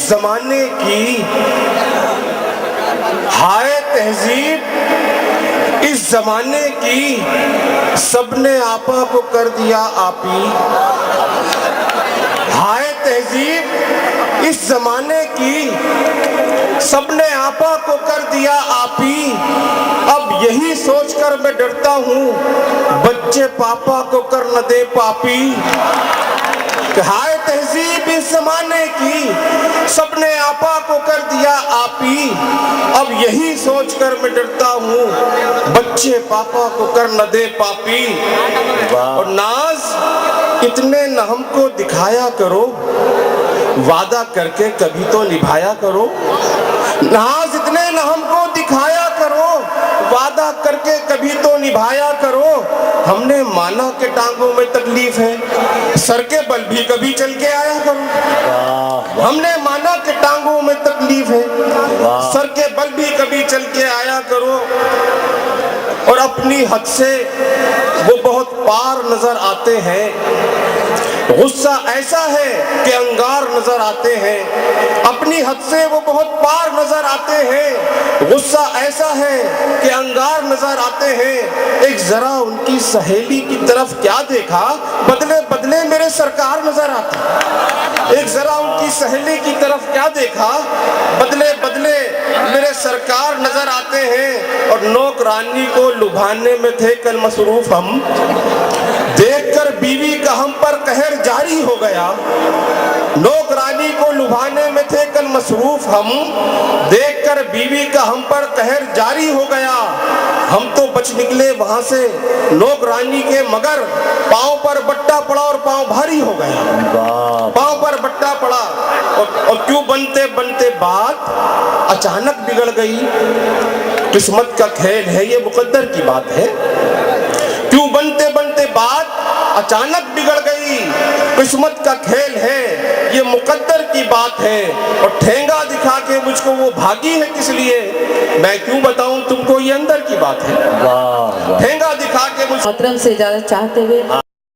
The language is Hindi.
इस जमाने की, हाय तहजीब इस जमाने की, सबने आपा को कर दिया आपी। हाय तहजीब इस जमाने की, सबने आपा को कर दिया आपी। अब यही सोचकर मैं डरता हूँ, बच्चे पापा को कर न दे पापी। हाय तहजीब इस जमाने की, सबने आपा को कर दिया आपी। अब यही सोचकर मैं डरता हूँ, बच्चे पापा को कर न दे पापी। और नाज इतने न हमको दिखाया करो, वादा करके कभी तो निभाया करो। नाज इतने न हमको दिखाया करो, वादा करके कभी तो निभाया करो। हमने माना कि टांगों में तकलीफ है, सर के बल भी कभी चल के आया करो। हमने माना कि टांगों में तकलीफ है, सर के बल भी कभी चल के आया करो। और अपनी हद से वो बहुत पार नजर आते हैं, गुस्सा ऐसा है कि अंगार नजर आते हैं। अपनी हद से वो बहुत पार नजर आते हैं, गुस्सा ऐसा है कि अंगार नजर आते हैं। एक जरा उनकी सहेली की तरफ क्या देखा, बदले बदले मेरे सरकार नजर आते। एक जरा उनकी सहेली की तरफ क्या देखा, बदले बदले मेरे सरकार नजर आते हैं। और नौकरानी को लुभाने में थे कल मसरूफ हम, देखकर बीवी का हम पर कहर जारी हो गया। नौकरानी को लुभाने में थे कल मसरूफ हम, देखकर बीवी का हम पर कहर जारी हो गया। हम तो बच निकले वहां से नौकरानी के, मगर पांव पर बट्टा पड़ा और पांव भारी हो गया। पांव पर बट्टा पड़ा और क्यों बनते बनते बात अचानक बिगड़ गई। किस्मत का खेल है ये, मुकद्दर की बात है। क्यों बनते बनते बात अचानक बिगड़ गई, किस्मत का खेल है ये, मुकद्दर की बात है। और ठेंगा दिखा के मुझको वो भागी है किस लिए, मैं क्यों बताऊं तुमको, ये अंदर की बात है। ठेंगा दिखा के मुझ मोहतरम से इजाजत चाहते हुए